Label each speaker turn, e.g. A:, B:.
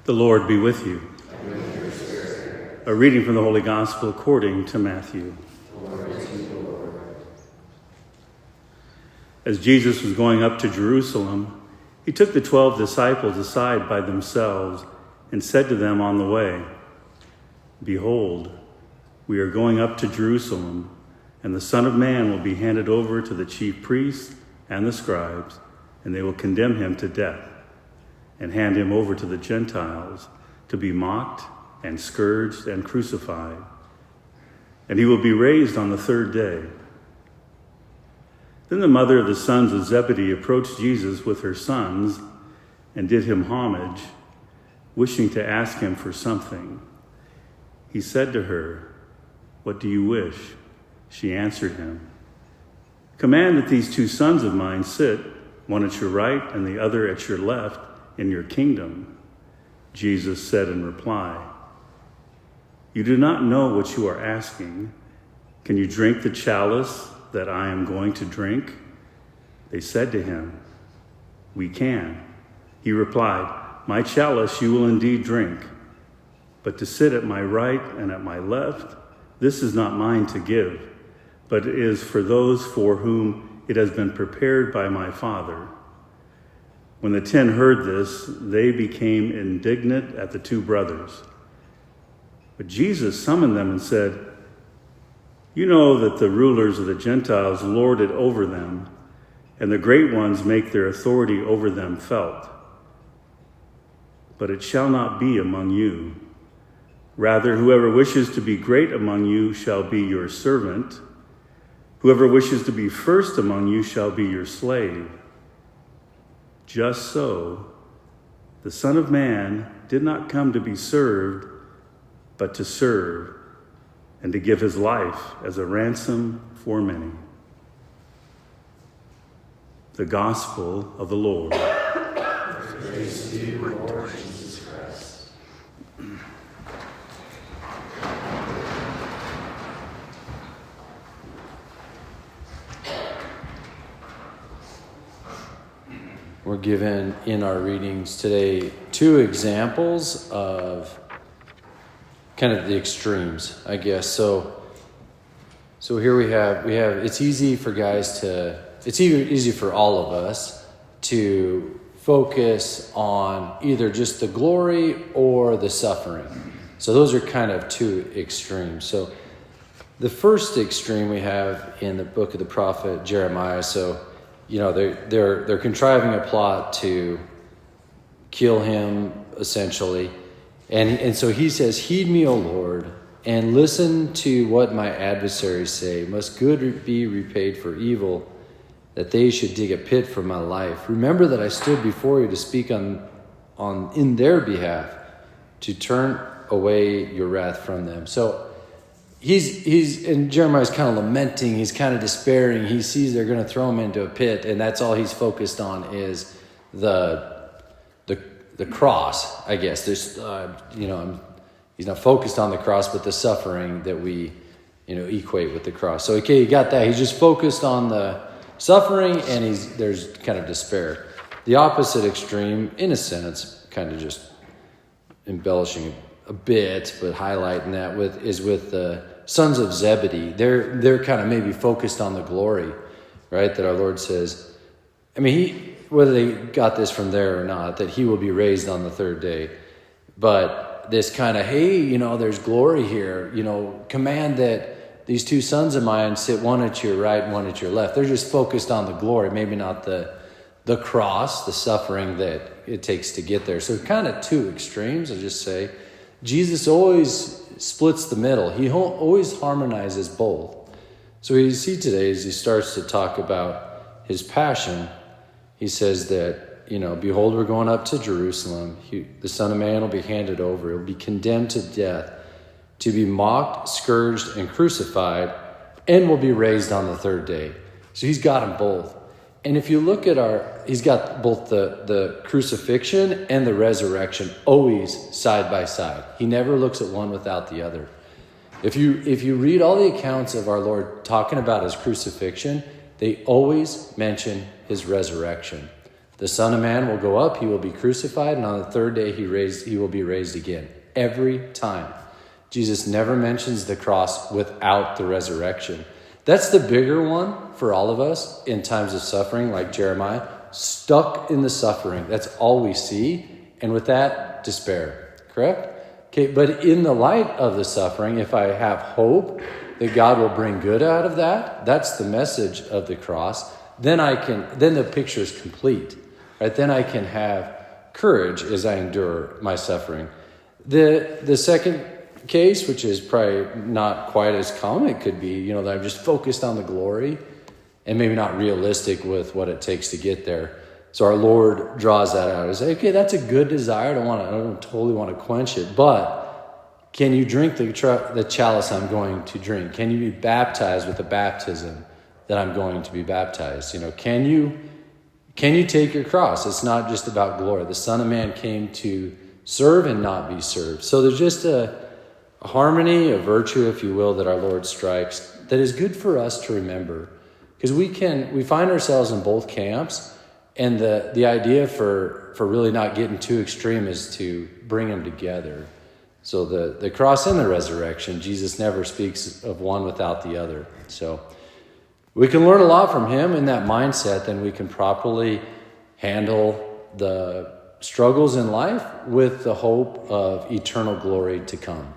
A: The Lord be with you.
B: And with your spirit.
A: A reading from the Holy Gospel according to Matthew.
B: Glory to you, Lord.
A: As Jesus was going up to Jerusalem, he took the 12 disciples aside by themselves and said to them on the way, "Behold, we are going up to Jerusalem, and the Son of Man will be handed over to the chief priests and the scribes, and they will condemn him to death and hand him over to the Gentiles to be mocked and scourged and crucified. And he will be raised on the third day." Then the mother of the sons of Zebedee approached Jesus with her sons and did him homage, wishing to ask him for something. He said to her, "What do you wish?" She answered him, "Command that these 2 sons of mine sit, one at your right and the other at your left, in your kingdom." Jesus said in reply, "You do not know what you are asking. Can you drink the chalice that I am going to drink?" They said to him, "We can." He replied, "My chalice you will indeed drink, but to sit at my right and at my left, this is not mine to give, but it is for those for whom it has been prepared by my Father." When the 10 heard this, they became indignant at the 2 brothers. But Jesus summoned them and said, "You know that the rulers of the Gentiles lord it over them, and the great ones make their authority over them felt. But it shall not be among you. Rather, whoever wishes to be great among you shall be your servant. Whoever wishes to be first among you shall be your slave. Just so, the Son of Man did not come to be served, but to serve, and to give his life as a ransom for many." The Gospel of the Lord.
B: Praise to you, Lord Jesus Christ.
C: We're given in our readings today 2 examples of kind of the extremes, I guess. So here we have it's easy for easy for all of us to focus on either just the glory or the suffering. So those are kind of 2 extremes. So the first extreme we have in the book of the prophet Jeremiah. So, you know, they're contriving a plot to kill him, essentially. And so he says, "Heed me, O Lord, and listen to what my adversaries say. Must good be repaid for evil, that they should dig a pit for my life? Remember that I stood before you to speak in their behalf, to turn away your wrath from them." So and Jeremiah's kind of lamenting, he's kind of despairing. He sees they're going to throw him into a pit, and that's all he's focused on is the cross, I guess. There's, he's not focused on the cross, but the suffering that we, equate with the cross. So, okay, you got that. He's just focused on the suffering, and there's kind of despair. The opposite extreme, in a sense, kind of just embellishing a bit, but highlighting that is with the sons of Zebedee. They're kind of maybe focused on the glory, right? That our Lord says, whether they got this from there or not, that he will be raised on the third day. But this kind of, hey, there's glory here. Command that these 2 sons of mine sit one at your right and one at your left. They're just focused on the glory, maybe not the cross, the suffering that it takes to get there. So kind of 2 extremes, I'll just say. Jesus always splits the middle. He always harmonizes both. So what you see today as he starts to talk about his passion, he says that, "Behold, we're going up to Jerusalem. The Son of Man will be handed over. He'll be condemned to death, to be mocked, scourged, and crucified, and will be raised on the third day." So he's got them both. And if you look at he's got both the crucifixion and the resurrection always side by side. He never looks at one without the other. If you read all the accounts of our Lord talking about his crucifixion, they always mention his resurrection. The Son of Man will go up, he will be crucified, and on the third day he will be raised again. Every time. Jesus never mentions the cross without the resurrection. That's the bigger one for all of us in times of suffering, like Jeremiah. Stuck in the suffering. That's all we see. And with that, despair. Correct? Okay, but in the light of the suffering, if I have hope that God will bring good out of that, that's the message of the cross, then the picture is complete. Right? Then I can have courage as I endure my suffering. The second case, which is probably not quite as common, it could be, that I'm just focused on the glory and maybe not realistic with what it takes to get there. So our Lord draws that out and says, okay, that's a good desire. I don't totally want to quench it, but can you drink the chalice I'm going to drink? Can you be baptized with the baptism that I'm going to be baptized? Can you take your cross? It's not just about glory. The Son of Man came to serve and not be served. So there's just a harmony, a virtue, if you will, that our Lord strikes that is good for us to remember. Because we find ourselves in both camps, and the idea for really not getting too extreme is to bring them together. So the cross and the resurrection, Jesus never speaks of one without the other. So we can learn a lot from him in that mindset, then we can properly handle the struggles in life with the hope of eternal glory to come.